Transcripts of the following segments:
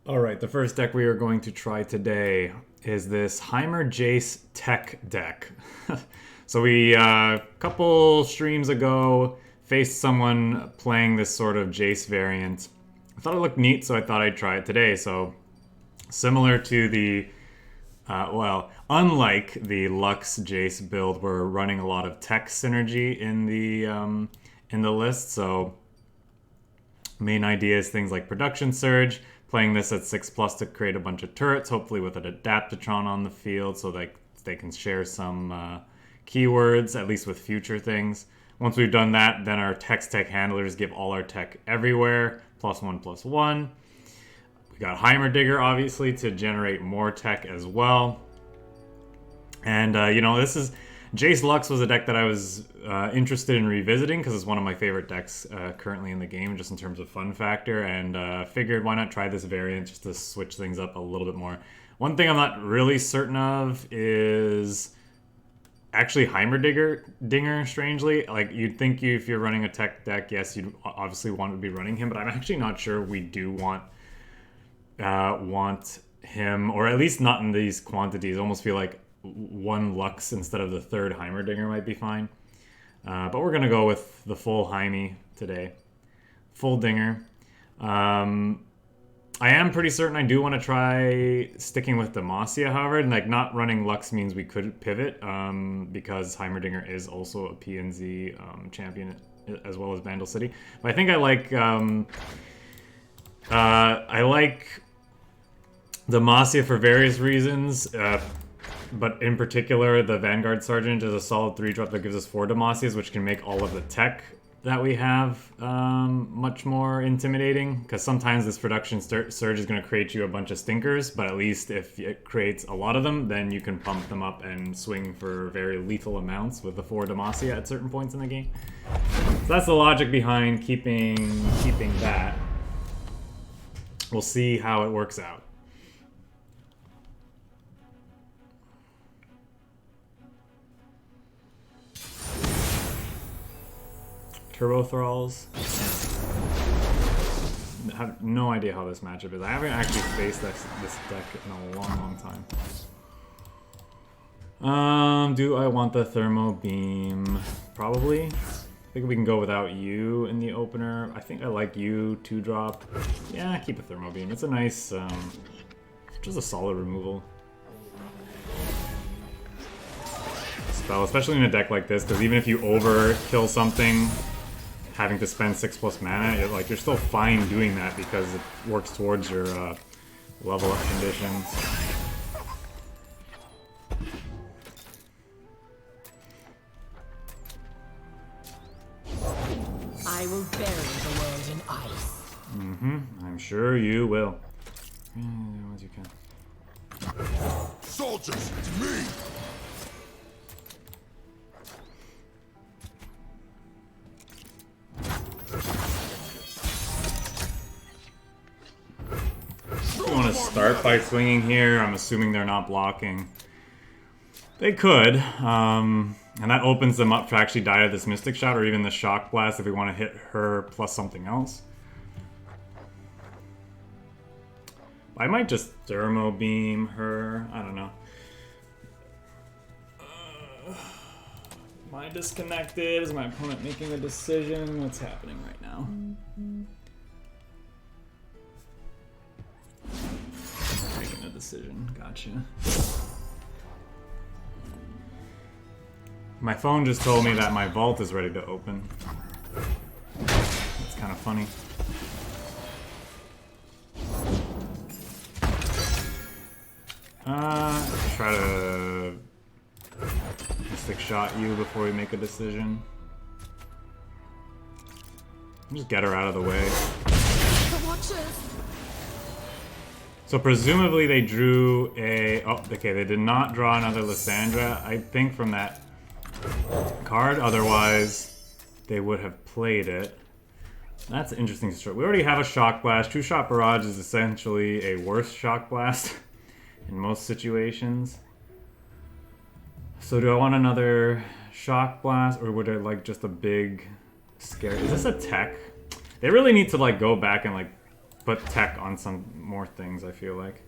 Alright, the first deck we are going to try today is this Heimer Jayce tech deck. So we, a couple streams ago, faced someone playing this sort of Jayce variant. I thought it looked neat, so I thought I'd try it today. So, similar to the, unlike the Lux Jayce build, we're running a lot of tech synergy in the list. So, main idea is things like Production Surge, playing this at 6 plus to create a bunch of turrets, hopefully with an Adaptatron on the field so they can share some keywords, at least with future things. Once we've done that, then our tech handlers give all our tech everywhere, +1/+1. We got Heimerdigger, obviously, to generate more tech as well. And, this is... Jayce Lux was a deck that I was interested in revisiting because it's one of my favorite decks currently in the game, just in terms of fun factor, and figured why not try this variant just to switch things up a little bit more. One thing I'm not really certain of is actually Heimerdinger, strangely. Like, you'd think if you're running a tech deck, yes, you'd obviously want to be running him, but I'm actually not sure we do want him, or at least not in these quantities. I almost feel like one Lux instead of the third Heimerdinger might be fine. But we're going to go with the full Heime today. Full Dinger. I am pretty certain I do want to try sticking with Demacia, however. And like, not running Lux means we could pivot, because Heimerdinger is also a PNZ champion as well as Vandal City. But I think I like Demacia for various reasons. But in particular, the Vanguard Sergeant is a solid 3-drop that gives us 4 Demacias, which can make all of the tech that we have much more intimidating. Because sometimes this Production Surge is going to create you a bunch of stinkers, but at least if it creates a lot of them, then you can pump them up and swing for very lethal amounts with the 4 Demacia at certain points in the game. So that's the logic behind keeping that. We'll see how it works out. Turbo Thralls. I have no idea how this matchup is. I haven't actually faced this deck in a long time. Do I want the Thermo Beam? Probably. I think we can go without you in the opener. I think I like you, 2-drop. Yeah, keep a Thermo Beam. It's a nice, just a solid removal spell, especially in a deck like this, because even if you overkill something, having to spend 6+ mana, you're still fine doing that because it works towards your level up conditions. I will bury the world in ice. I'm sure you will. Once you can. Soldiers, to me! I want to start by swinging here. I'm assuming they're not blocking. They could, and that opens them up to actually die to this Mystic Shot or even the Shock Blast if we want to hit her plus something else. I might just Thermo Beam her. I don't know. Am I disconnected? Is my opponent making a decision? What's happening right now? Making a decision. Gotcha. My phone just told me that my vault is ready to open. That's kind of funny. Try to Mystic Shot you before we make a decision. Just get her out of the way. The Watchers! So presumably they drew a... Oh, okay, they did not draw another Lysandra, I think, from that card. Otherwise, they would have played it. That's an interesting start. We already have a Shock Blast. True Shot Barrage is essentially a worse Shock Blast in most situations. So do I want another Shock Blast, or would I like just a big scare? Is this a tech? They really need to like go back and like But tech on some more things, I feel like.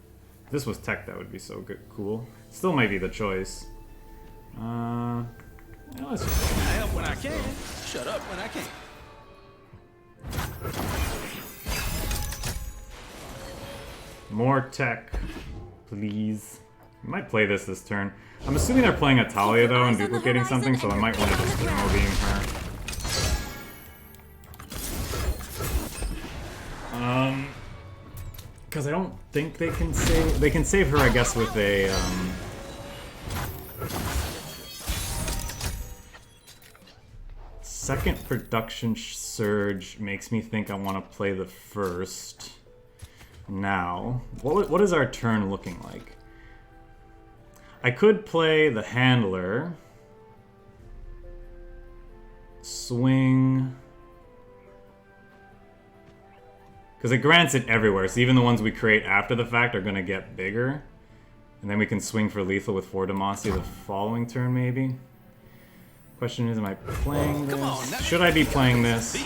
If this was tech, that would be so good, cool. Still might be the choice. Yeah, let's just... I help when I can. Shut up when I can't. More tech, please. I might play this turn. I'm assuming they're playing a Talia though and duplicating something, so I might want to just thermal beam her. Because I don't think they can save. They can save her, I guess, with a. Second production surge makes me think I want to play the first. Now, what is our turn looking like? I could play the handler. Swing. Because it grants it everywhere, so even the ones we create after the fact are going to get bigger. And then we can swing for lethal with 4 Demacia the following turn, maybe? Question is, am I playing this? Should I be playing this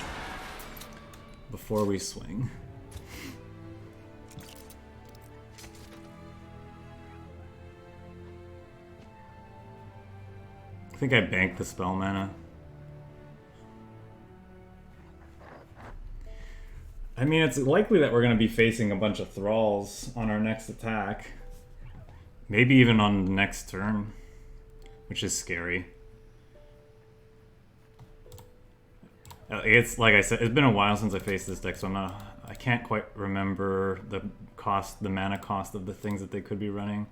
before we swing? I think I banked the spell mana. I mean, it's likely that we're going to be facing a bunch of thralls on our next attack. Maybe even on the next turn, which is scary. It's like I said, it's been a while since I faced this deck, so I can't quite remember the mana cost of the things that they could be running.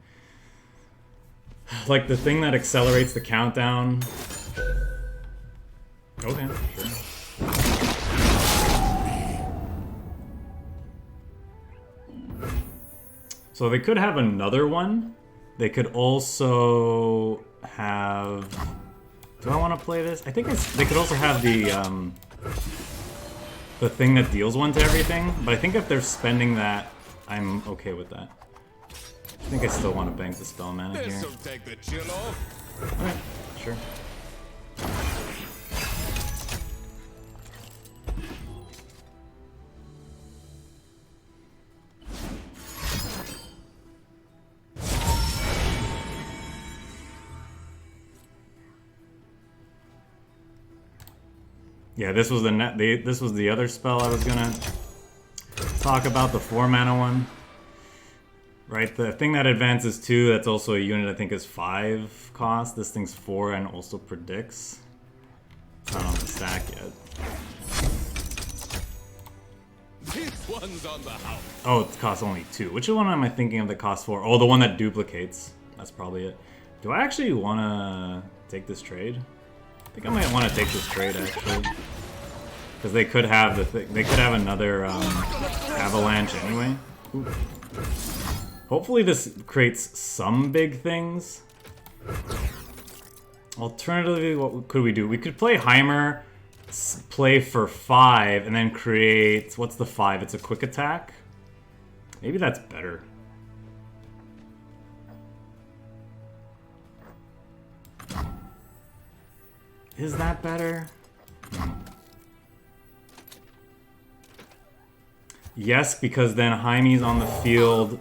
Like the thing that accelerates the countdown. Okay, sure. So they could have another one. They could also have... Do I want to play this? I think they could also have the thing that deals one to everything. But I think if they're spending that, I'm okay with that. I think I still want to bank the spell mana here. This'll take the chill off. Alright, sure. Yeah, this was this was the other spell I was gonna talk about, the 4 mana one. Right, the thing that advances 2, that's also a unit I think is 5 cost. This thing's 4 and also predicts. It's not on the stack yet. This one's on the house. Oh, it costs only 2. Which one am I thinking of that costs 4? Oh, the one that duplicates. That's probably it. Do I actually want to take this trade? I think I might want to take this trade actually, because they could have they could have another avalanche anyway. Ooh. Hopefully this creates some big things. Alternatively, what could we do? We could play Heimer, play for 5, and then create... What's the 5? It's a quick attack? Maybe that's better. Is that better? Yes, because then Heime's on the field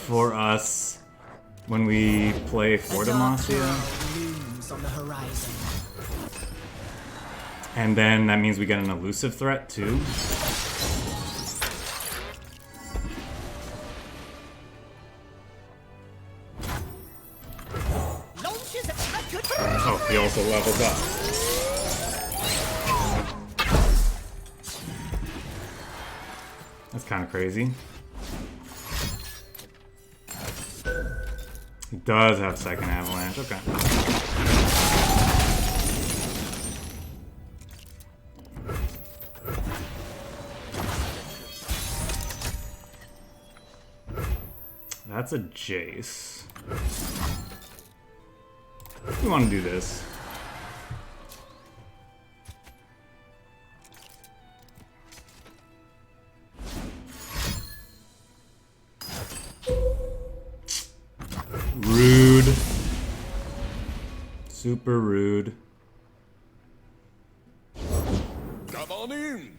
for us when we play for Demacia. And then that means we get an elusive threat too. Oh, he also leveled up. That's kind of crazy. He does have second avalanche, okay. That's a Jayce. We want to do this. Rude. Super rude. Come on in.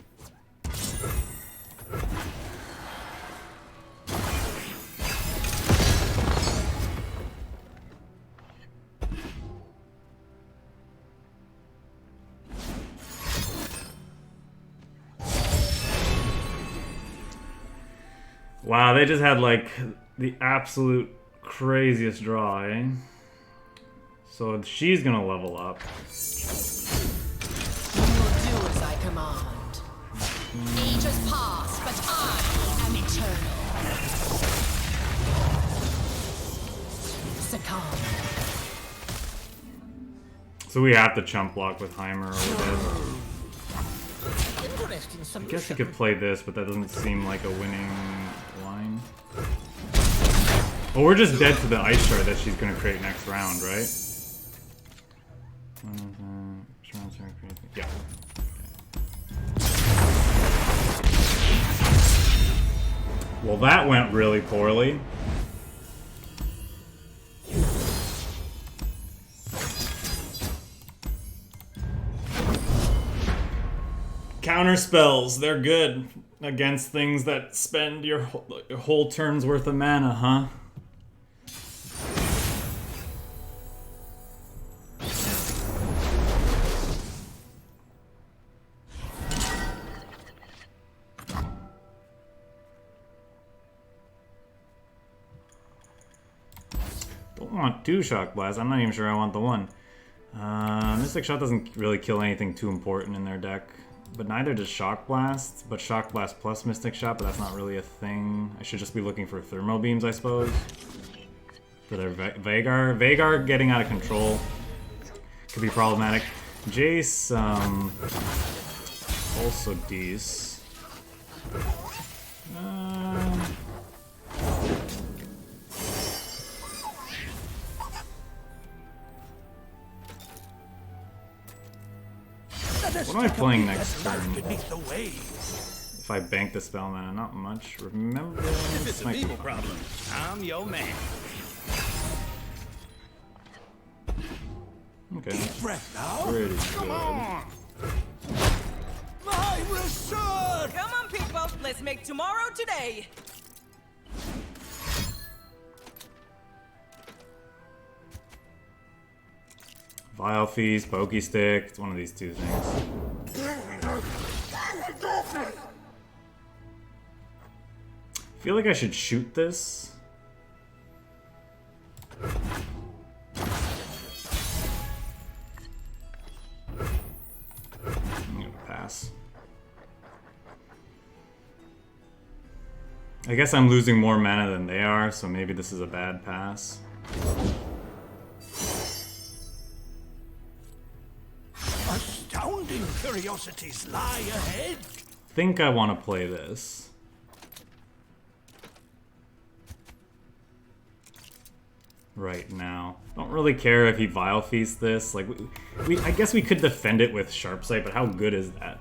Wow, they just had like the absolute craziest draw, eh? So she's gonna level up. You will do as I command. Ages pass, but I am eternal. Succumb. So we have to chump block with Heimer over this. Interesting I solution. guess you could play this, but that doesn't seem like a winning line. Well, we're just dead to the ice shard that she's gonna create next round, right? Yeah. Well, that went really poorly. Counter spells, they're good against things that spend your whole turn's worth of mana, huh? Don't want 2 Shock Blast. I'm not even sure I want the 1. Mystic Shot doesn't really kill anything too important in their deck. But neither does Shock Blast. But Shock Blast plus Mystic Shot, but that's not really a thing. I should just be looking for Thermo Beams, I suppose. For their Vhagar. Vhagar getting out of control could be problematic. Jayce, also Dece. What am I playing next turn? If I bank the spell mana, not much. Remember, If it's a people problem, I'm your man. Okay, Breath now. pretty good. My research. Come on, people. Let's make tomorrow today. Vile Feast, Pokey Stick, it's one of these two things. I feel like I should shoot this. I'm gonna pass. I guess I'm losing more mana than they are, so maybe this is a bad pass. Astounding curiosities lie ahead. Think I want to play this. Right now. Don't really care if he Vile Feasts this. Like, I guess we could defend it with Sharp Sight, but how good is that?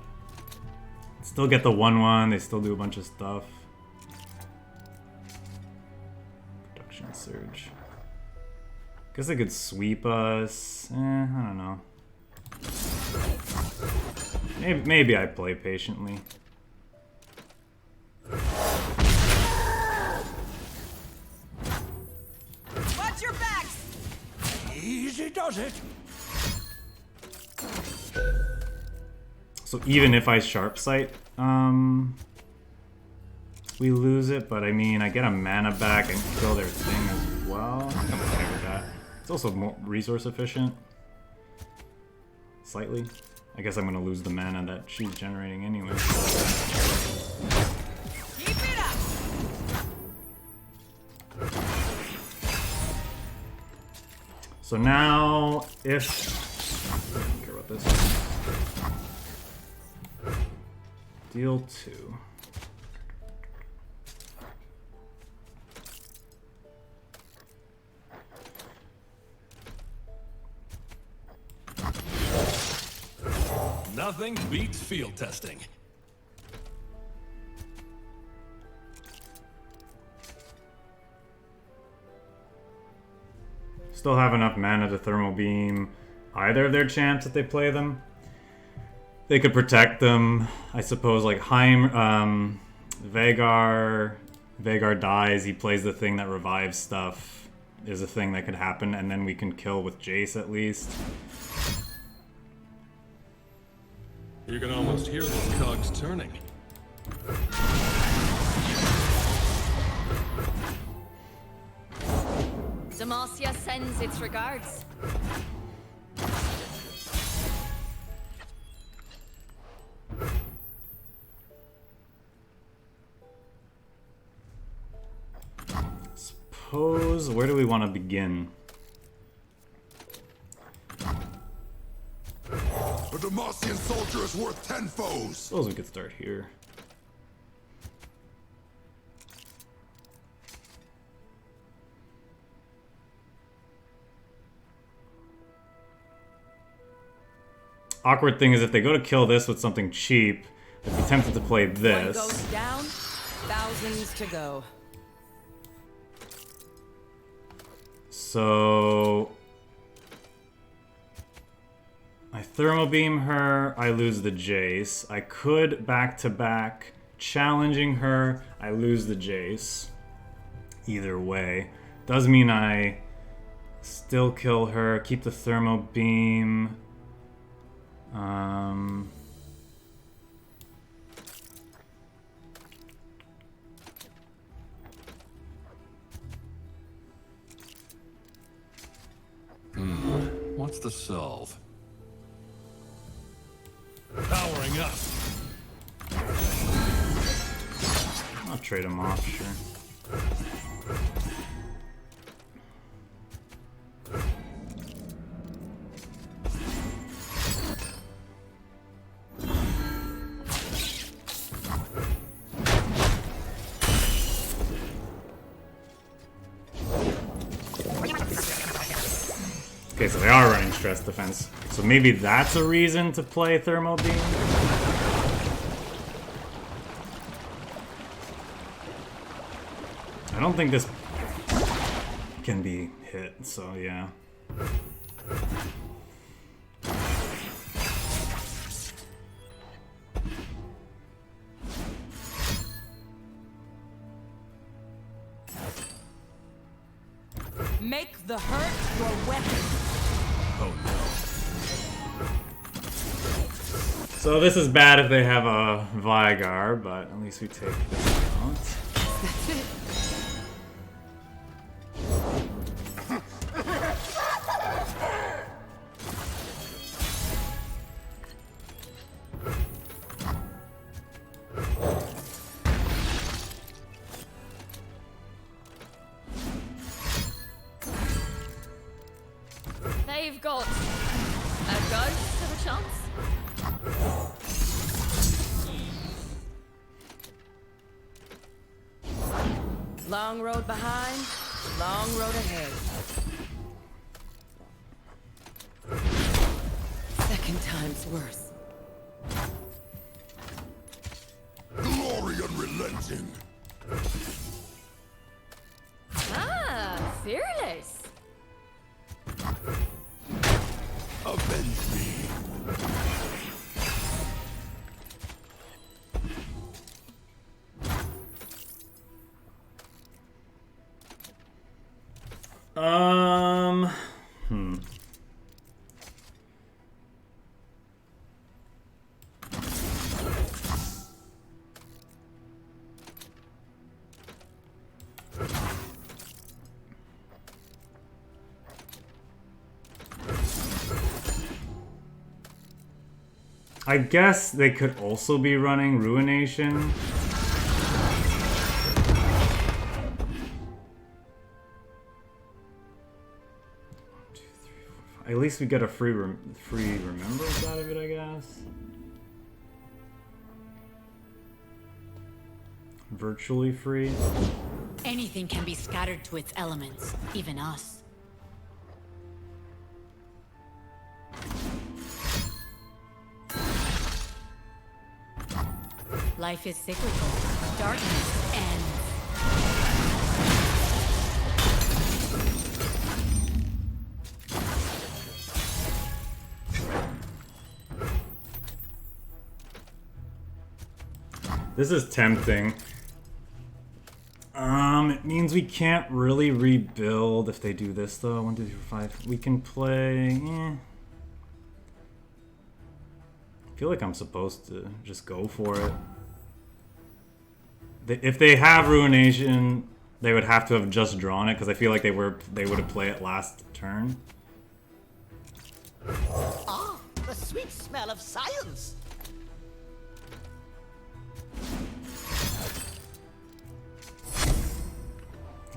Still get the 1/1, they still do a bunch of stuff. Production Surge. Guess they could sweep us. I don't know. Maybe I play patiently. Watch your backs. Easy does it. So even if I Sharp Sight, we lose it, but I mean, I get a mana back and kill their thing as well. I'm okay with that. It's also more resource efficient. Slightly. I guess I'm gonna lose the mana that she's generating anyway. Keep it up. So now, if... I don't care about this. Deal 2. Nothing beats field testing. Still have enough mana to Thermal Beam either of their champs if they play them. They could protect them. I suppose like Heimer, Vhagar dies, he plays the thing that revives stuff. Is a thing that could happen, and then we can kill with Jayce at least. You can almost hear the cogs turning. Demacia sends its regards. Suppose, where do we want to begin? A Demacian soldier is worth 10 foes. Suppose we could start here. Awkward thing is if they go to kill this with something cheap, I'd be tempted to play One this. goes down, thousands to go. So I thermal beam her, I lose the Jayce. I could back to back challenging her, I lose the Jayce. Either way. Does mean I still kill her, keep the thermal beam. What's the solve? Powering up. I'll trade him off, sure. Okay, so they are running stress defense. So maybe that's a reason to play thermal beam. I don't think this can be hit, so yeah. Make the hurt your weapon. Oh no. So this is bad if they have a Vigar, but at least we take this out. That's it. They've got a ghost of a chance. Long road behind, long road ahead. Second time's worse. Glory unrelenting. Ah, fearless. Avenge me. Hmm. I guess they could also be running Ruination. At least we get a free remembrance out of it, I guess. Virtually free. Anything can be scattered to its elements, even us. Life is cyclical. Darkness ends. This is tempting. It means we can't really rebuild if they do this though. 1, 2, 3, 4, 5. We can play. I feel like I'm supposed to just go for it. If they have Ruination, They would have to have just drawn it because I feel like they would have played it last turn. Ah, the sweet smell of science.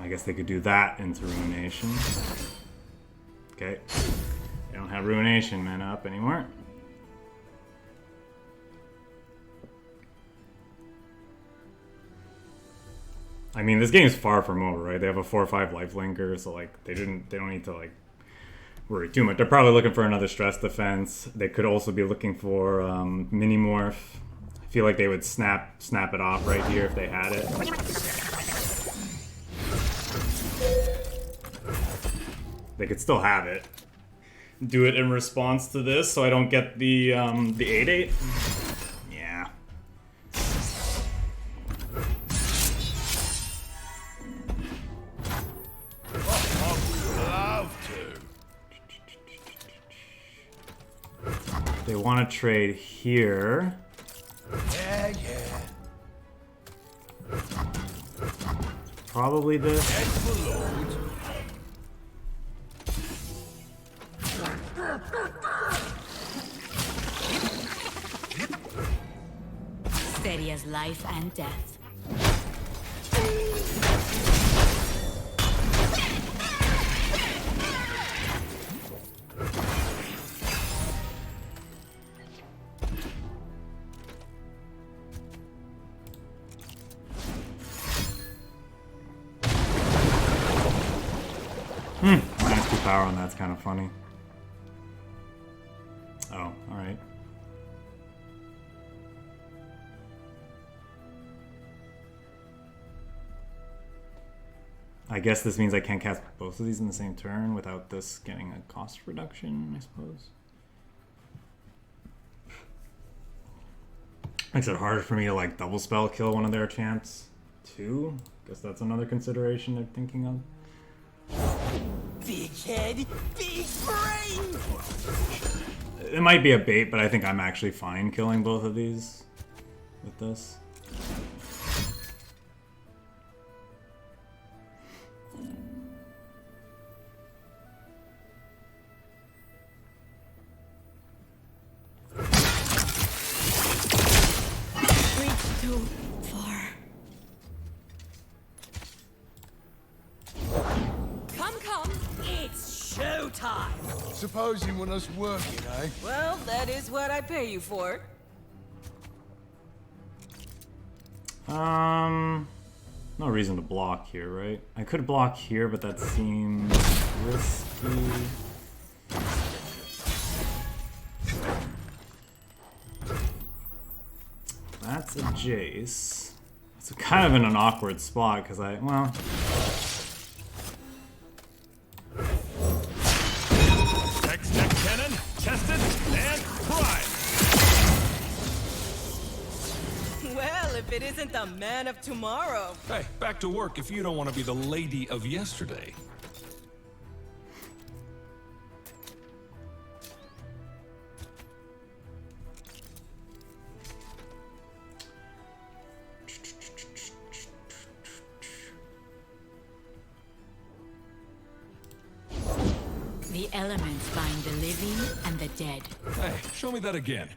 I guess they could do that into Ruination. Okay. They don't have Ruination mana up anymore. I mean, this game is far from over, right? They have a 4/5 lifelinker, so like they don't need to like worry too much. They're probably looking for another stress defense. They could also be looking for mini morph. I feel like they would snap it off right here if they had it. They could still have it. Do it in response to this, so I don't get the 8/8. Yeah. They want to trade here. Yeah, yeah. Probably this. Steady as life and death. Minus 2 power on that's kind of funny. Oh, alright. I guess this means I can't cast both of these in the same turn without this getting a cost reduction, I suppose. Makes it harder for me to like double spell kill one of their champs too. Guess that's another consideration they're thinking of. Big head, big brain. It might be a bait, but I think I'm actually fine killing both of these with this. Reach too far. Come, it's showtime. Supposing when us working, eh? Well, that is what I pay you for. No reason to block here, right? I could block here, but that seems risky. That's a Jayce. It's kind of in an awkward spot because well, X-Tech cannon, tested and primed. Well, if it isn't the man of tomorrow. Hey, back to work if you don't want to be the lady of yesterday. The elements bind the living and the dead. Hey, show me that again.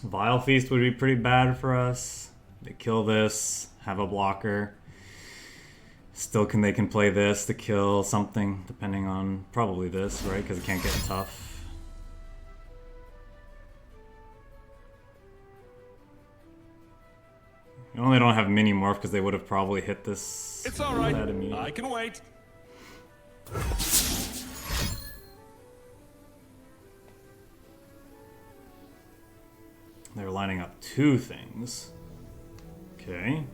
Vile Feast would be pretty bad for us. They kill this, have a blocker. Still they can play this to kill something, depending on probably this, right? Because it can't get tough. You only don't have mini morph because they would have probably hit this. It's all right. That immediate. I can wait. They're lining up two things. Okay.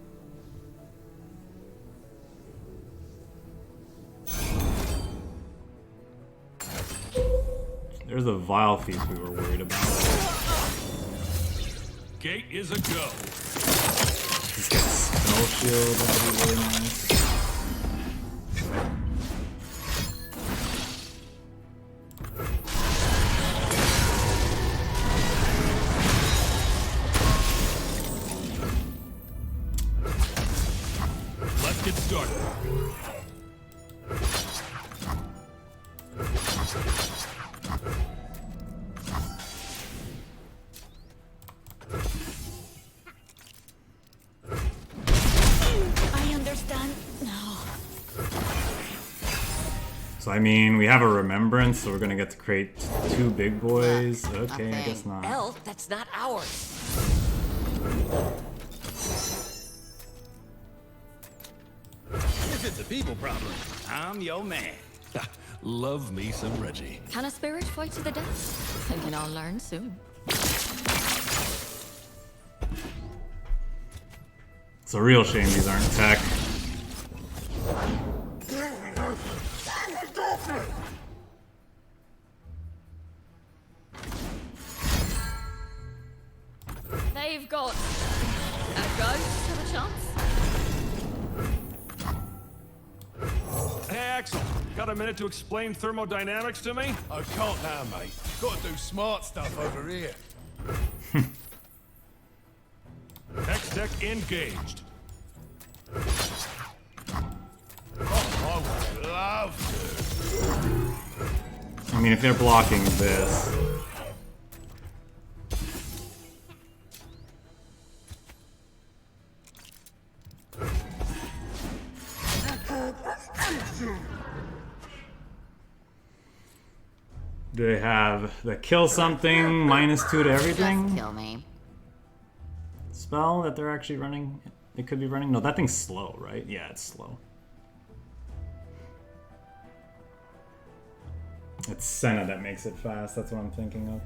There's the Vile Feast we were worried about. Gate is a go. Just get Spell Shield, that would be really nice. I understand. No. So I mean, we have a remembrance, so we're gonna get to create 2 big boys. Okay, I guess not. Elf, that's not ours. If it's a people problem, I'm your man. Love me some Reggie. Can a spirit fight to the death? Thinking I'll learn soon. It's a real shame these aren't tech. They've got a ghost of a chance. Hey, Axel, got a minute to explain thermodynamics to me? I can't now, mate. Got to do smart stuff over here. X-Tech engaged. Oh, I would love to. I mean, if they're blocking this. Do they have the kill something -2 to everything Just kill me. spell that they're actually running? They could be running. No, that thing's slow, right? Yeah, it's slow. It's Senna that makes it fast. That's what I'm thinking of.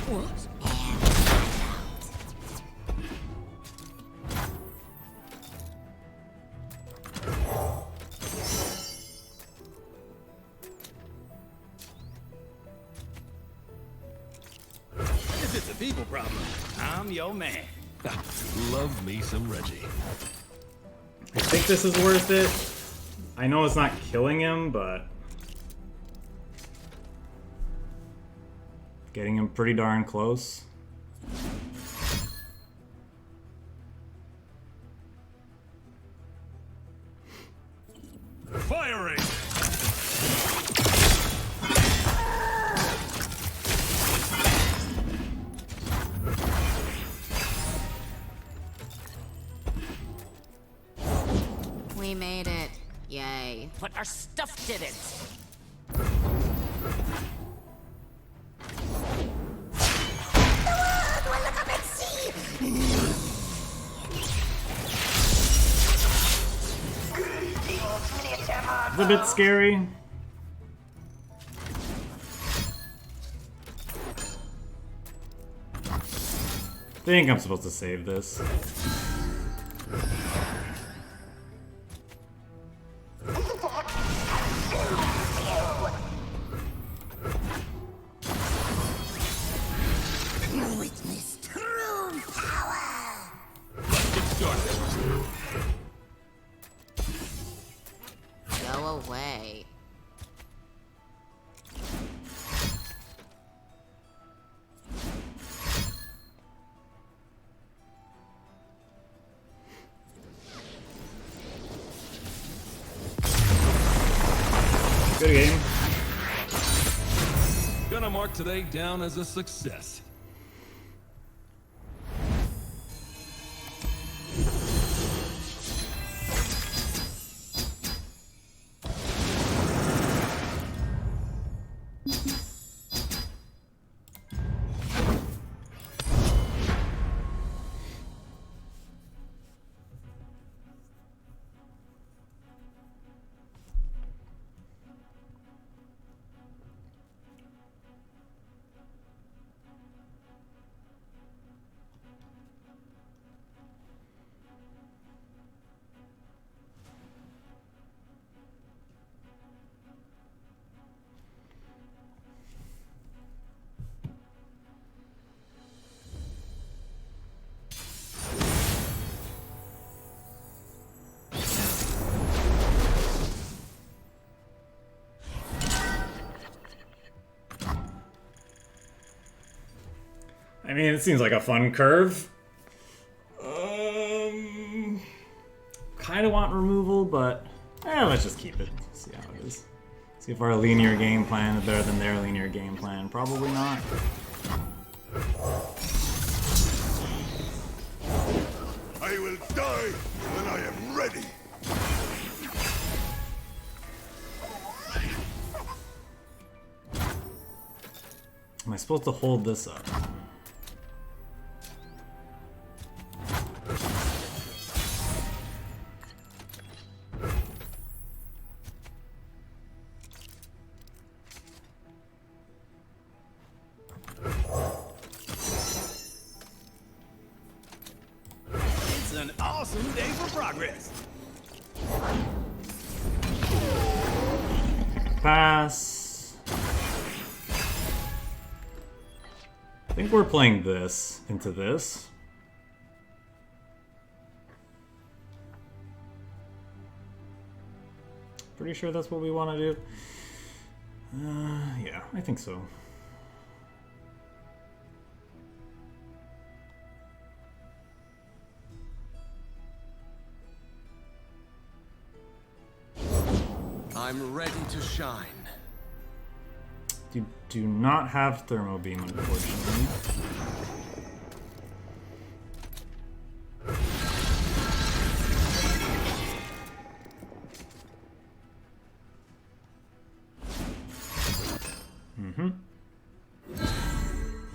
What? If it's a people problem, I'm your man. Love me some Reggie. I think this is worth it. I know it's not killing him, but getting him pretty darn close. Firing! We made it. Yay. But our stuff didn't. It's a bit scary. I think I'm supposed to save this. Witness true power. Get started. Go away. Good game. Gonna mark today down as a success. I mean, it seems like a fun curve. Kind of want removal, but let's just keep it. See how it is. See if our linear game plan is better than their linear game plan. Probably not. I will die when I am ready. Am I supposed to hold this up? It's an awesome day for progress. Pass. I think we're playing this into this. Pretty sure that's what we want to do. Yeah, I think so. I'm ready to shine. You do not have Thermo Beam, unfortunately.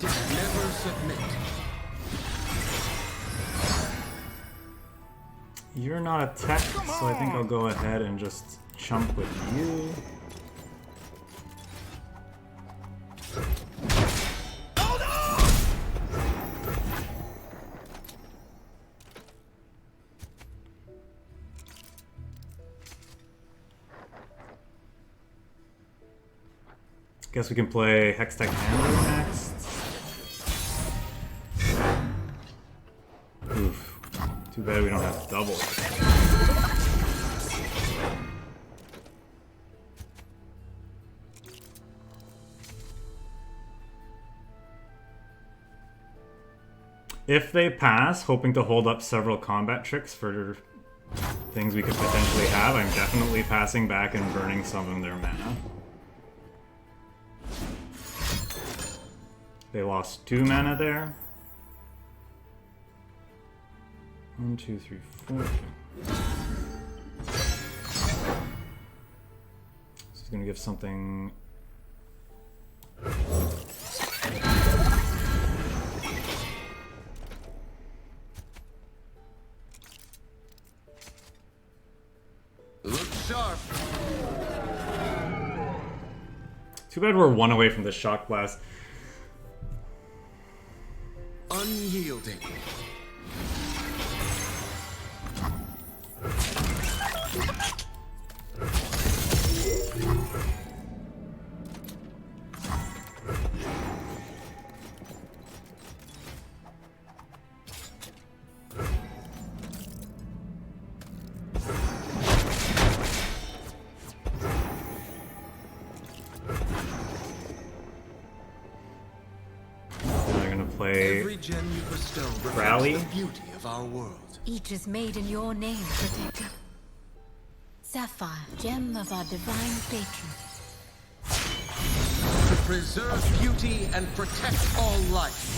Never submit. You're not a tech, so I think I'll go ahead and just chump with you. Guess we can play Hextech Hammer next. Oof. Too bad we don't have double. If they pass, hoping to hold up several combat tricks for things we could potentially have, I'm definitely passing back and burning some of their mana. They lost 2 mana there. 1, 2, 3, 4. So he's gonna give something. Look sharp. Too bad we're 1 away from the Shock Blast. Unyielding. Every gem you bestow Rally. reflects the beauty of our world. Each is made in your name, Protector. Sapphire, gem of our divine patron. To preserve beauty and protect all life.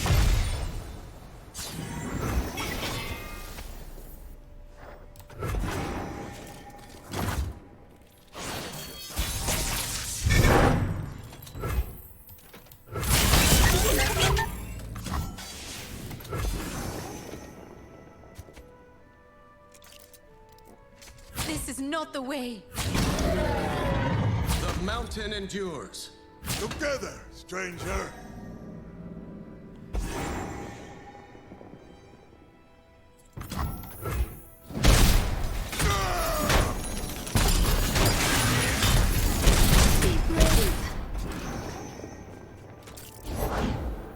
This is not the way. The mountain endures. Together, stranger.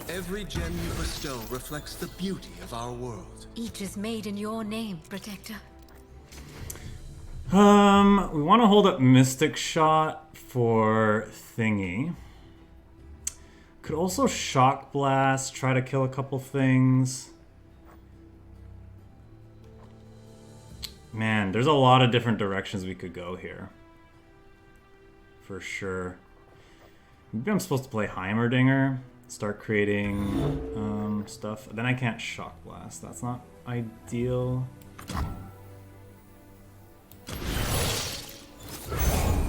Every gem you bestow reflects the beauty of our world. Each is made in your name, Protector. We want to hold up Mystic Shot for Thingy. Could also Shock Blast, try to kill a couple things. Man, there's a lot of different directions we could go here. For sure. Maybe I'm supposed to play Heimerdinger, start creating stuff. Then I can't Shock Blast. That's not ideal.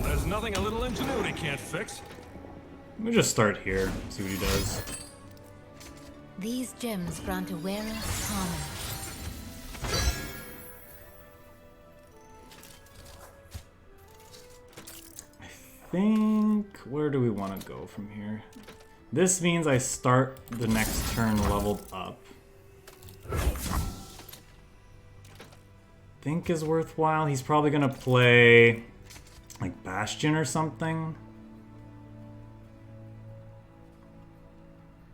There's nothing a little ingenuity can't fix. Let me just start here, see what he does. These gems grant a wearer harmony. I think, where do we want to go from here? This means I start the next turn leveled up. Think is worthwhile. He's probably gonna play like Bastion or something.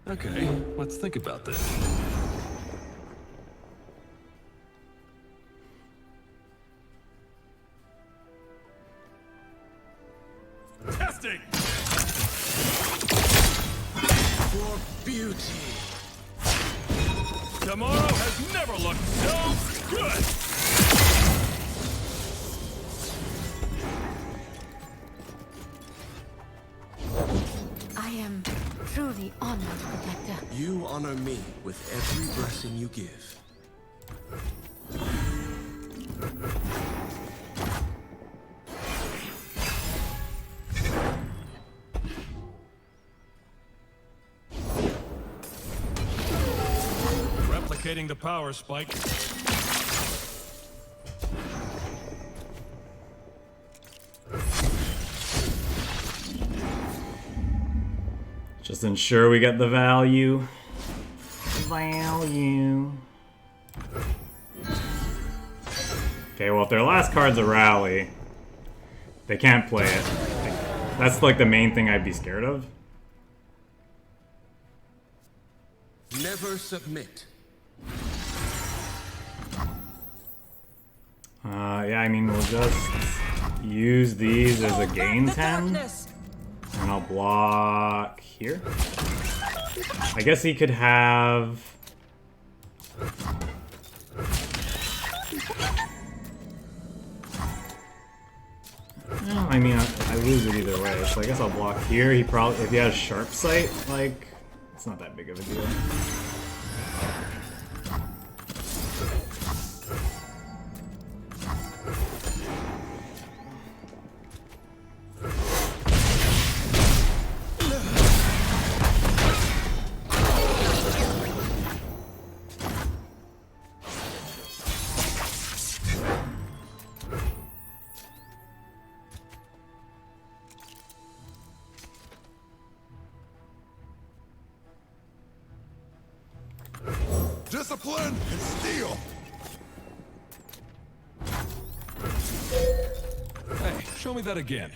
Okay, let's think about this. Testing! For beauty. Tomorrow has never looked so good! I am truly honored, Protector. You honor me with every blessing you give. Replicating the power spike. Just ensure we get the value. Value. Okay, well if their last card's a rally, they can't play it. That's like the main thing I'd be scared of. Never submit. Yeah, I mean, we'll just use these as a gain 10. And I'll block here. I guess he could have... No, I mean, I lose it either way, so I guess I'll block here. He probably, if he has Sharp Sight, like, it's not that big of a deal. Discipline and steel. Hey, show me that again.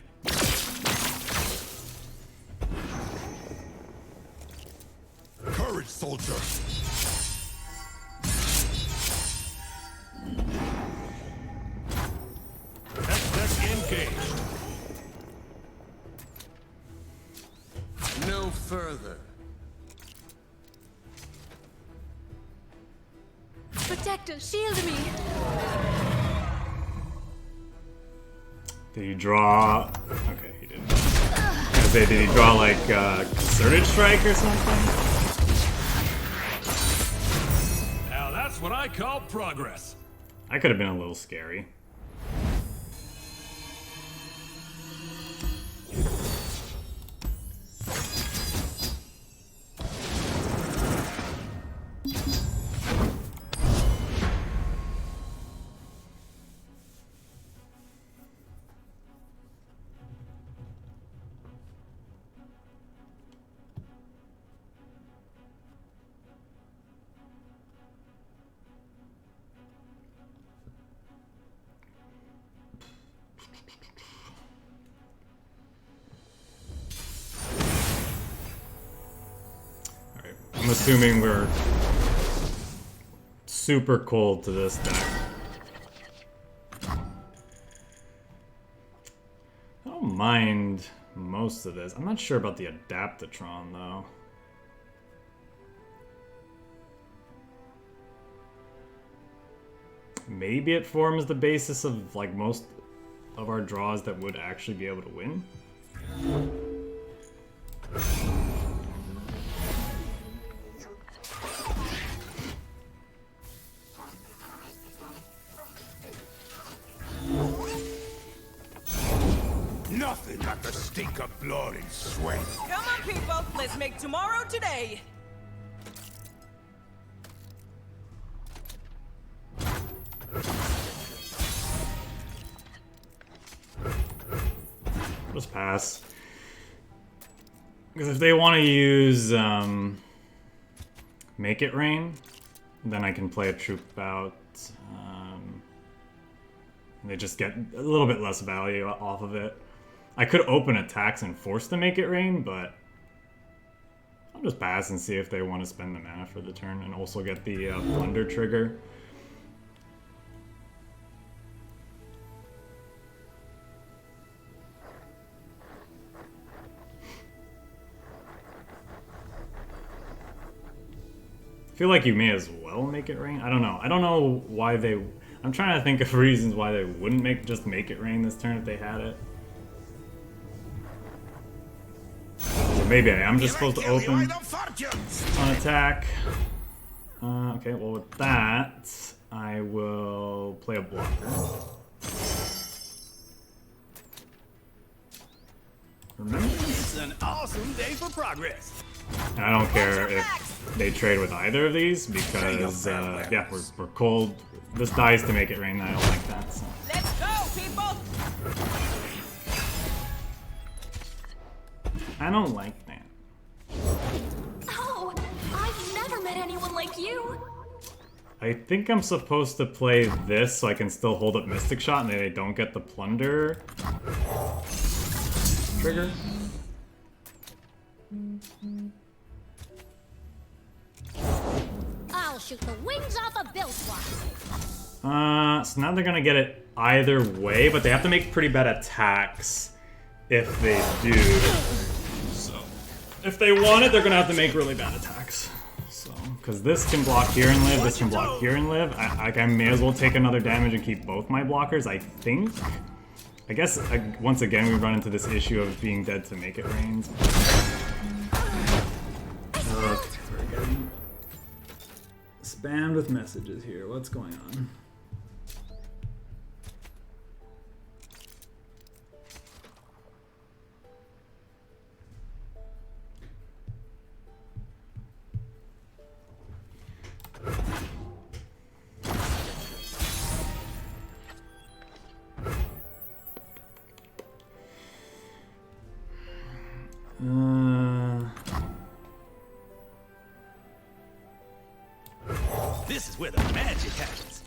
Courage, soldier. X-Deck engaged. No further. Protector, shield me! Did he draw... Okay, he didn't. I was gonna say, did he draw like Concerted Strike or something? Now that's what I call progress. That could have been a little scary. I'm assuming we're super cold to this deck. I don't mind most of this. I'm not sure about the Adaptatron though. maybe it forms the basis of like most of our draws that would actually be able to win. Nothing but the stink of blood and sweat. Come on, people. Let's make tomorrow today. Just pass. Because if they want to use Make It Rain, then I can play a troop out. They just get a little bit less value off of it. I could open attacks and force to Make It Rain, but I'll just pass and see if they want to spend the mana for the turn and also get the Plunder trigger. I feel like you may as well Make It Rain. I don't know. I don't know why they... I'm trying to think of reasons why they wouldn't just Make It Rain this turn if they had it. So maybe I am just supposed to open on attack. Okay, well with that, I will play a blocker. Remember? It's an awesome day for progress. And I don't care if they trade with either of these because, yeah, we're cold. This dies to Make It Rain. I don't like that. So. Let's go, people. I don't like that. Oh, I've never met anyone like you. I think I'm supposed to play this so I can still hold up Mystic Shot and they don't get the Plunder trigger. I'll shoot the wings off a Billswat. So now they're gonna get it either way, but they have to make pretty bad attacks if they do. So, if they want it, they're gonna have to make really bad attacks. So, because this can block here and live, this can block here and live. I may as well take another damage and keep both my blockers, I think. I guess, once again, we run into this issue of being dead to Make It Rain. We're getting spammed with messages here. What's going on? This is where the magic happens.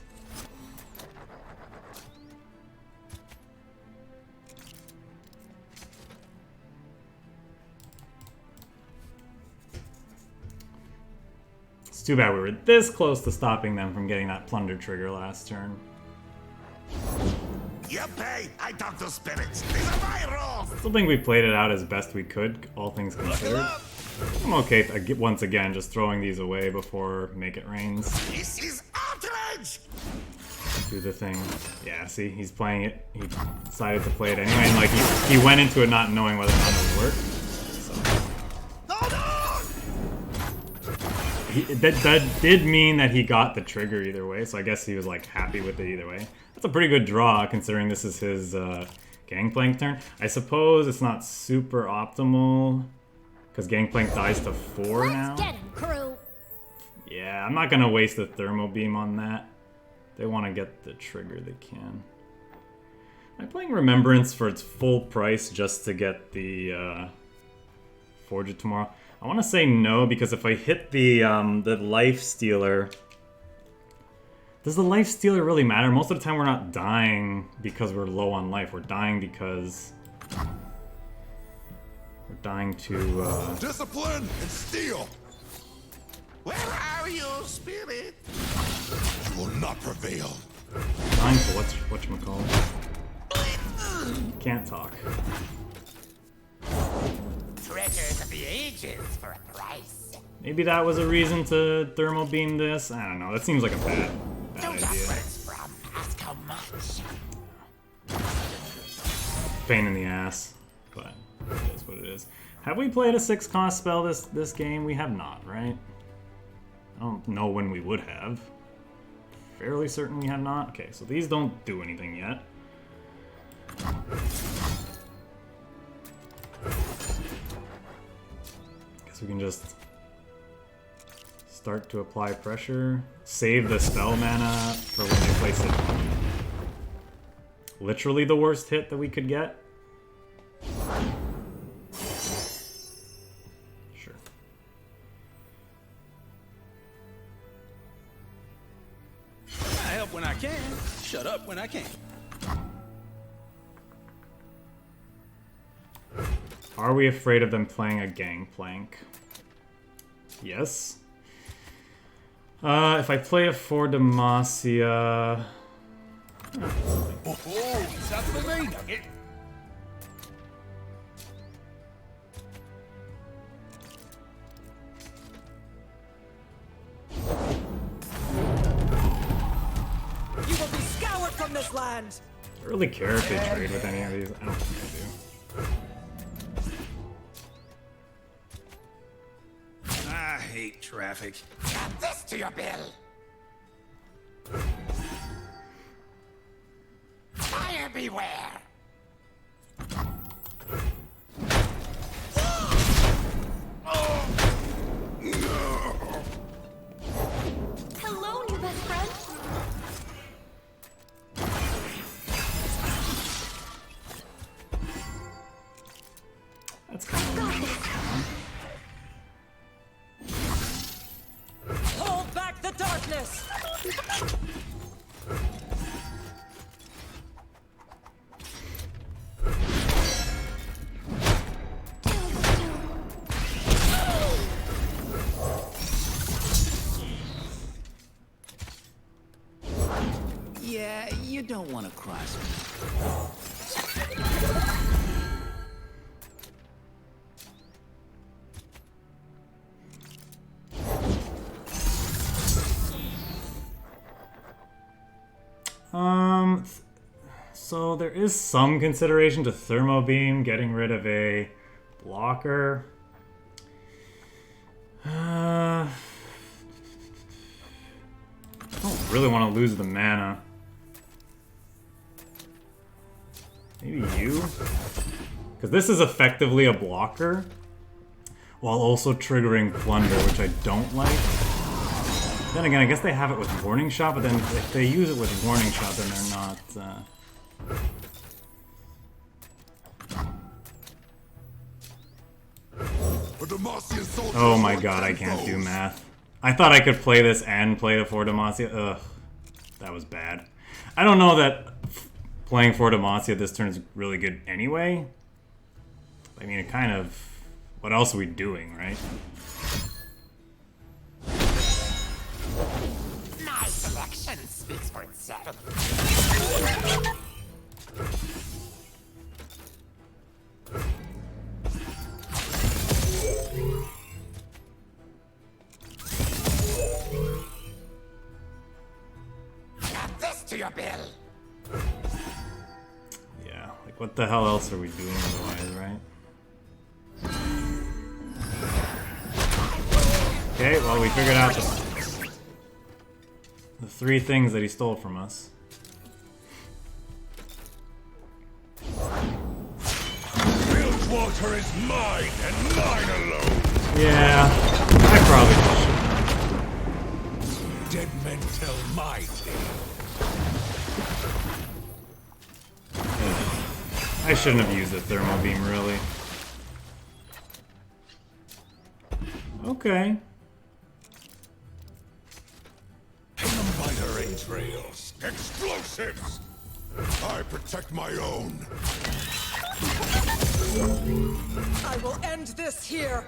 It's too bad we were this close to stopping them from getting that Plunder trigger last turn. Yippee! I talk to spirits. These are my rules. Still think we played it out as best we could, all things considered. I'm okay, once again, just throwing these away before Make It Rains. This is outrage! Do the thing. Yeah, see, he's playing it. He decided to play it anyway, and like he went into it not knowing whether or not it would work. So. That did mean that he got the trigger either way, so I guess he was like happy with it either way. That's a pretty good draw considering this is his Gangplank turn. I suppose it's not super optimal because Gangplank dies to 4 now. Let's get him, crew. Yeah, I'm not gonna waste the Thermo Beam on that. If they want to get the trigger, they can. Am I playing Remembrance for its full price just to get the Forge It Tomorrow? I want to say no, because if I hit the Life Stealer... Does the Life Stealer really matter? Most of the time we're not dying because we're low on life. We're dying because... We're dying to... Discipline and steel! Where are you, spirit? You will not prevail. Dying to whatchamacallit. Can't talk. Treasures of the ages for a price. Maybe that was a reason to Thermal Beam this? I don't know. That seems like a bad Don't ask where idea. it's from. Pain in the ass, but it is what it is. Have we played a 6-cost spell this game? We have not, right? I don't know when we would have. Fairly certain we have not. Okay, so these don't do anything yet. Guess we can just start to apply pressure. Save the spell mana for when they place it. Literally the worst hit that we could get. Sure. I help when I can. Shut up when I can't. Are we afraid of them playing a Gangplank? Yes. If I play a For Demacia... Oh, is that for me, Nugget? You will be scoured from this land! I don't really care if they trade with any of these. I don't think I hate traffic. Add this to your bill. Fire beware. Hello, new best friend. I do. That's kind of Hold back the darkness! Yeah, you don't want to cross me. So there is some consideration to Thermo Beam, getting rid of a blocker. I don't really want to lose the mana. Maybe you? Because this is effectively a blocker, while also triggering Plunder, which I don't like. Then again, I guess they have it with Warning Shot, but then if they use it with Warning Shot, then they're not... Oh my god, I can't do math. I thought I could play this and play the For Demacia. Ugh, that was bad. I don't know that playing For Demacia this turn is really good anyway. I mean, it kind of... What else are we doing, right? My selection speaks for itself. Add this to your bill. Yeah, like what the hell else are we doing otherwise, right? Okay, well we figured out the 3 things that he stole from us. Bilgewater is mine and mine alone. Yeah, I probably should. Dead men tell my tale. I shouldn't have used the Thermal Beam, really. Okay. Hang 'em by their entrails. Explosives! I protect my own. I will end this here!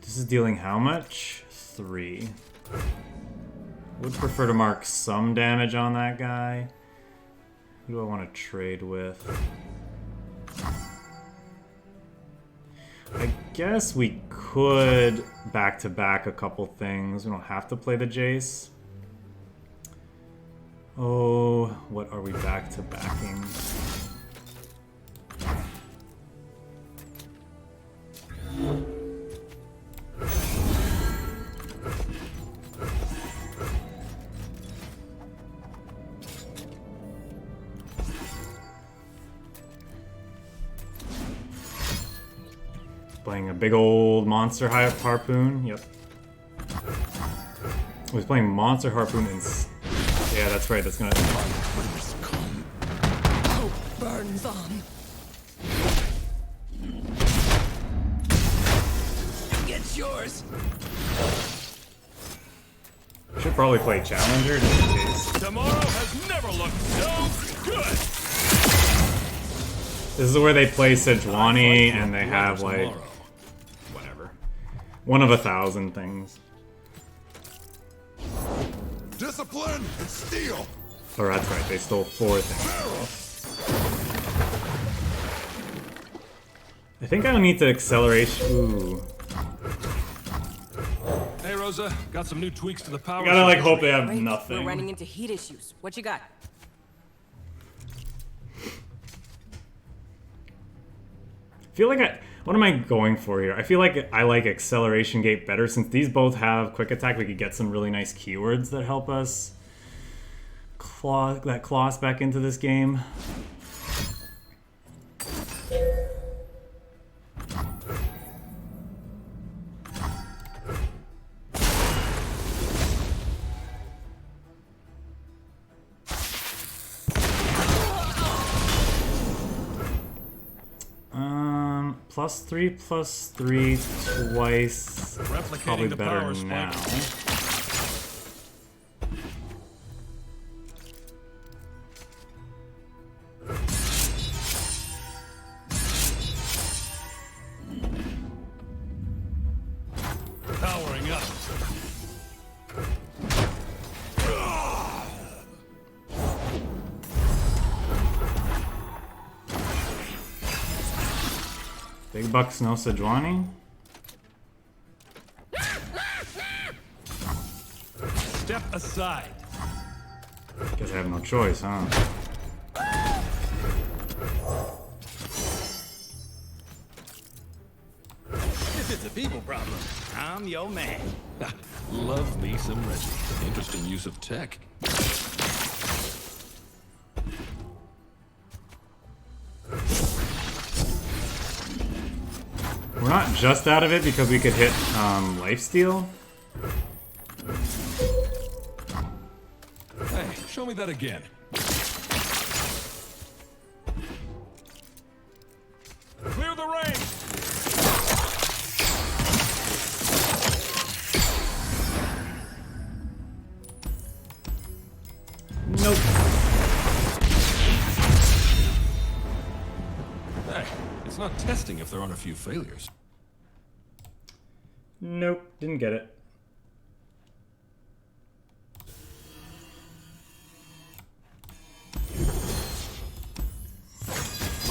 This is dealing how much? 3. Would prefer to mark some damage on that guy. Who do I want to trade with? I guess we could back-to-back a couple things. We don't have to play the Jayce. Oh, what are we back to backing? Playing a big old monster harpoon. Yep. I was playing monster harpoon and yeah, that's right. That's gonna. Hope burns on. Get yours. Should probably play challenger just in case. Tomorrow has never looked so good. This is where they play Sejuani and they have like whatever, 1 of 1,000 things. Discipline and steel. Oh, that's right. They stole 4 things. I think I'll need to acceleration. Ooh. Hey, Rosa, got some new tweaks to the power. I gotta like hope they have Great. nothing. We're running into heat issues. What you got? I feel like what am I going for here? I feel like I like acceleration gate better since these both have quick attack. We could get some really nice keywords that help us claw us back into this game. +3/+3 twice. Replicating Probably the better power now. Powering up. Big bucks, no Sejuani. Step aside. Guess I have no choice, huh? If it's a people problem, I'm your man. Love me some Reggie. Interesting use of tech. We're not just out of it because we could hit lifesteal. Hey, show me that again. Clear the range. Nope. Hey, it's not testing if there aren't a few failures. Nope, didn't get it.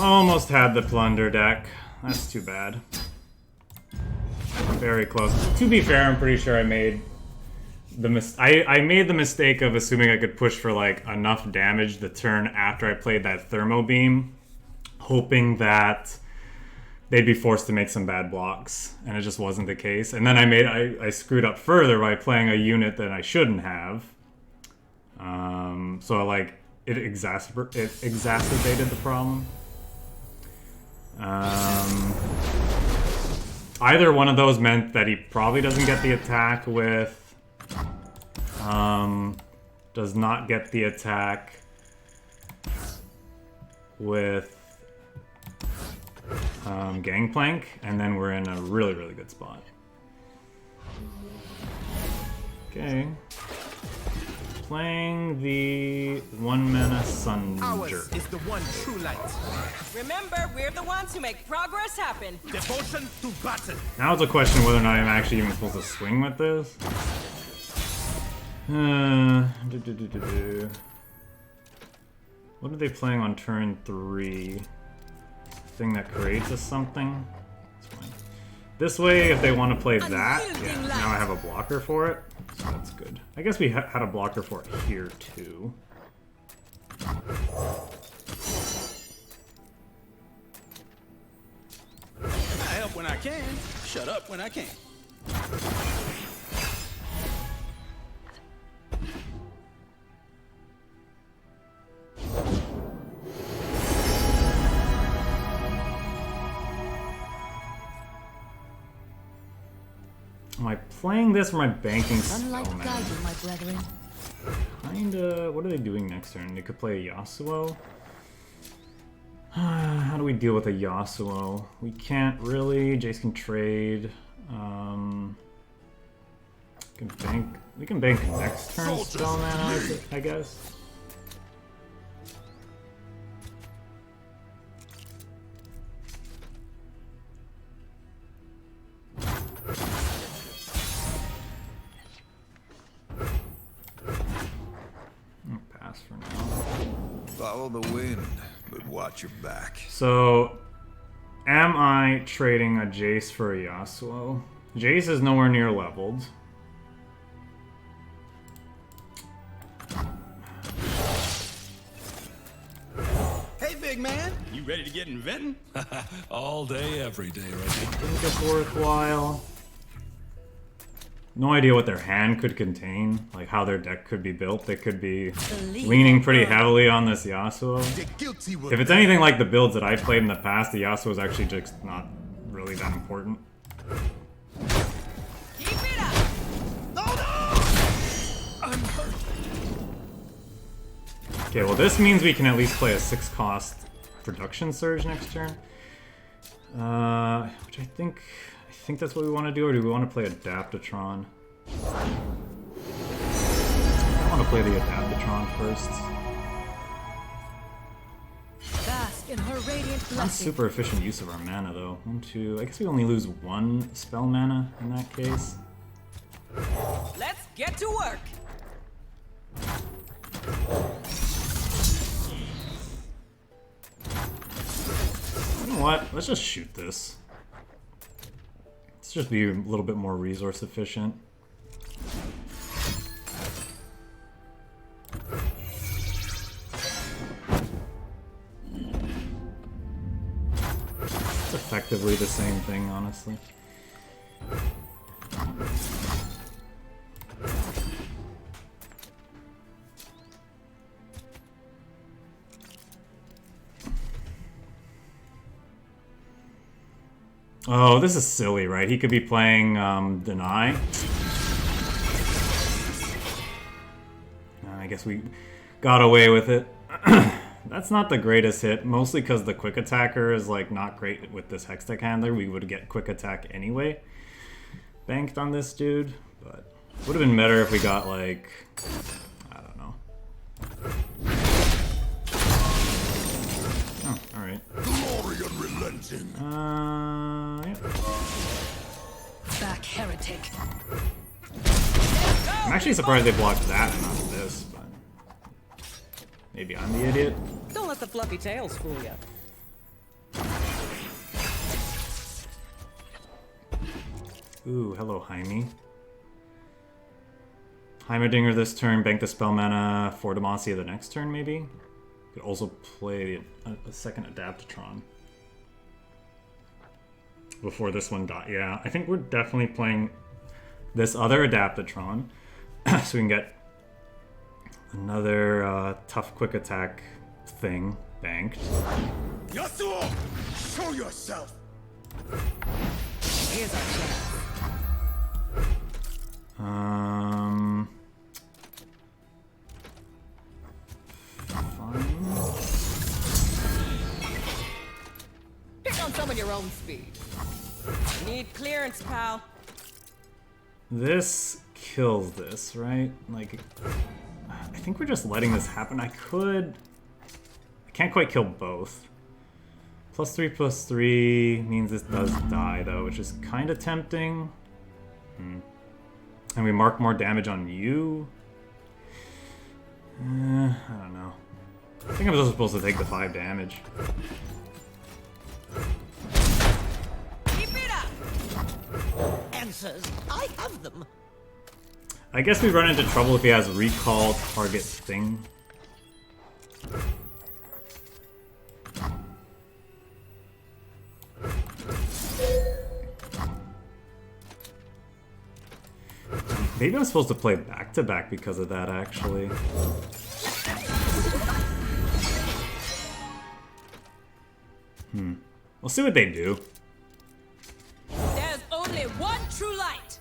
Almost had the plunder deck. That's too bad. Very close. To be fair, I'm pretty sure I made the I made the mistake of assuming I could push for like enough damage the turn after I played that thermo beam, hoping that they'd be forced to make some bad blocks, and it just wasn't the case. And then I screwed up further by playing a unit that I shouldn't have. So like it exacerbated the problem. Either one of those meant that he probably doesn't get the attack with. Does not get the attack with Gangplank, and then we're in a really, really good spot. Okay. Playing the 1-mana Sunjer. is the one true light. Remember, we're the ones who make progress happen. Devotion to battle. Now it's a question of whether or not I'm actually even supposed to swing with this. What are they playing on turn 3? Thing that creates us something? That's fine. This way, if they want to play that, yeah, now I have a blocker for it. So that's good. I guess we had a blocker for it here, too. I help when I can, shut up when I can't. Am I playing this or am I banking Unlike spell mana? guide you, my brethren. Kinda. What are they doing next turn? They could play a Yasuo. How do we deal with a Yasuo? We can't really. Jayce can trade. Can bank. We can bank next turn spell mana, I guess. Pass for now. Follow the wind, but watch your back. So, am I trading a Jayce for a Yasuo? Jayce is nowhere near leveled. Hey, big man, you ready to get inventing? All day, every day, right? I think it's worthwhile. No idea what their hand could contain, like how their deck could be built. They could be leaning pretty heavily on this Yasuo. If it's anything like the builds that I played in the past, the Yasuo is actually just not really that important. Keep it up! Okay, well this means we can at least play a 6-cost production surge next turn. Which I think that's what we want to do, or do we want to play Adaptatron? I want to play the Adaptatron first. Bask in her radiant Not blessing. super efficient use of our mana though. 1, 2. I guess we only lose 1 spell mana in that case. Let's get to work. You know what? Let's just shoot this. Let's just be a little bit more resource efficient. It's effectively the same thing, honestly. Oh, this is silly, right? He could be playing Deny. I guess we got away with it. That's not the greatest hit, mostly because the quick attacker is like not great with this Hextech handler. We would get quick attack anyway. Banked on this dude, but would have been better if we got like, I don't know. Oh, alright. Glory unrelenting. Yeah. Back, heretic. I'm actually surprised they blocked that and not this, but maybe I'm the idiot. Don't let the fluffy tails fool you. Ooh, hello, Heimer. Heimerdinger this turn, bank the spell mana for Demacia the next turn, maybe? Could also play a second Adaptatron before this one died. Yeah, I think we're definitely playing this other Adaptatron so we can get another tough quick attack thing banked. Yasuo, show yourself. Here's our chance. Fine. Pick on some of your own speed. Need clearance, pal. This kills this, right? Like, I think we're just letting this happen. I can't quite kill both. +3/+3 means this does die, though, which is kind of tempting. And we mark more damage on you? I don't know. I think I'm just supposed to take the 5 damage. Keep it up. Answers, I have them. I guess we run into trouble if he has recall target thing. Maybe I'm supposed to play back-to-back because of that, actually. We'll see what they do. There's only one true light.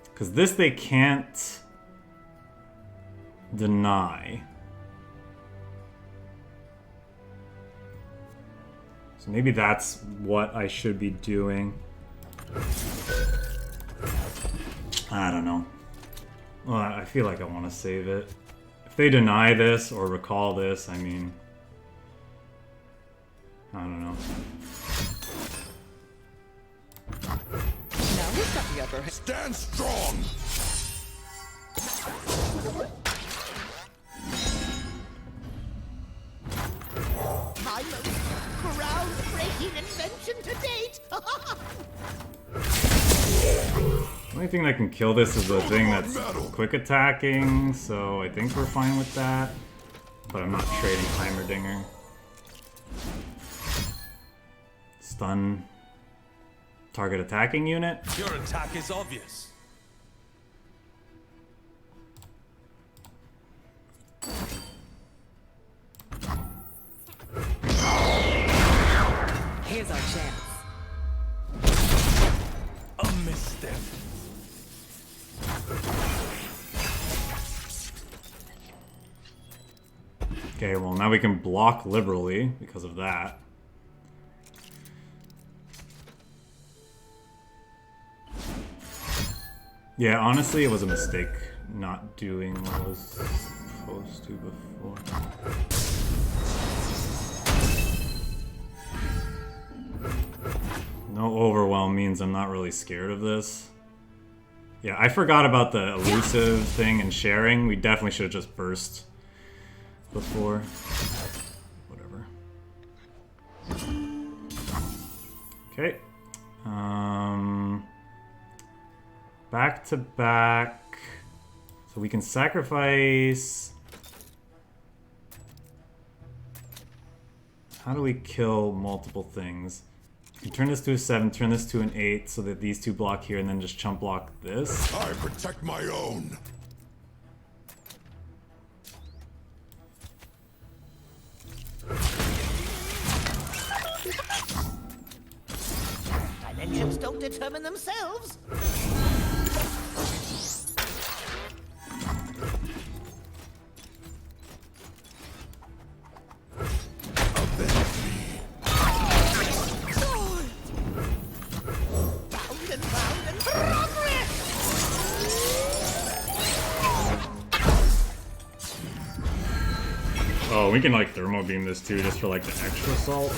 Because this they can't deny. So maybe that's what I should be doing. I don't know. Well, I feel like I want to save it. If they deny this or recall this, I mean... I don't know. Now who's got the upper hand? Stand strong! My most groundbreaking invention to date! The only thing that can kill this is the thing that's quick attacking, so I think we're fine with that. But I'm not trading Heimerdinger. Stun target attacking unit. Your attack is obvious. Here's our chance. A misstep. Okay, well now we can block liberally because of that. Yeah, honestly, it was a mistake not doing what I was supposed to before. No overwhelm means I'm not really scared of this. Yeah, I forgot about the elusive thing and sharing. We definitely should have just burst before. Whatever. Okay. Back to back. So we can sacrifice. How do we kill multiple things? You turn this to a 7, turn this to an 8, so that these two block here, and then just chump block this. I protect my own. Dimensions don't determine themselves. Round and round and progress. Oh, we can like thermo beam this too, just for like the extra salt.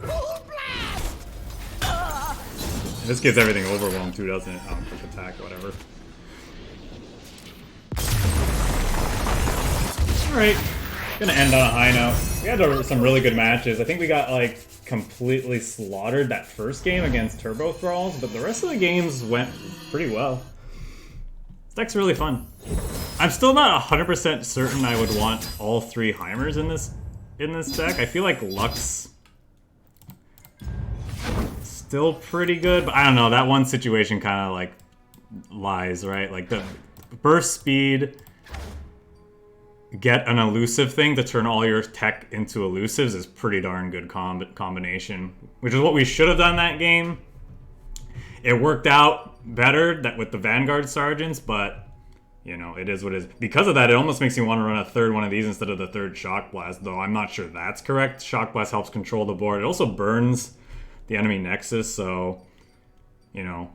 Full blast. This gives everything overwhelmed too, doesn't it? Quick attack or whatever. Alright, gonna end on a high note. We had some really good matches. I think we got like completely slaughtered that first game against Turbo Thralls, but the rest of the games went pretty well. This deck's really fun. I'm still not 100% certain I would want all 3 Heimers in this deck. I feel like Lux still pretty good, but I don't know, that one situation kind of like lies, right? Like the burst speed, get an elusive thing to turn all your tech into elusives is pretty darn good combination, which is what we should have done that game. It worked out better that with the Vanguard Sergeants, but you know, it is what it is. Because of that, it almost makes me want to run a third one of these instead of the third Shock Blast, though I'm not sure that's correct. Shock Blast helps control the board. It also burns the enemy Nexus, so, you know,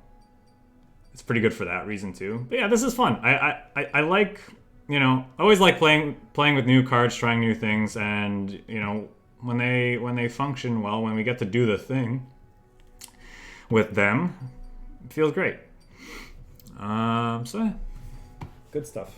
it's pretty good for that reason too. But yeah, this is fun. I like, you know, I always like playing with new cards, trying new things, and, you know, when they function well, when we get to do the thing with them, it feels great. So, good stuff.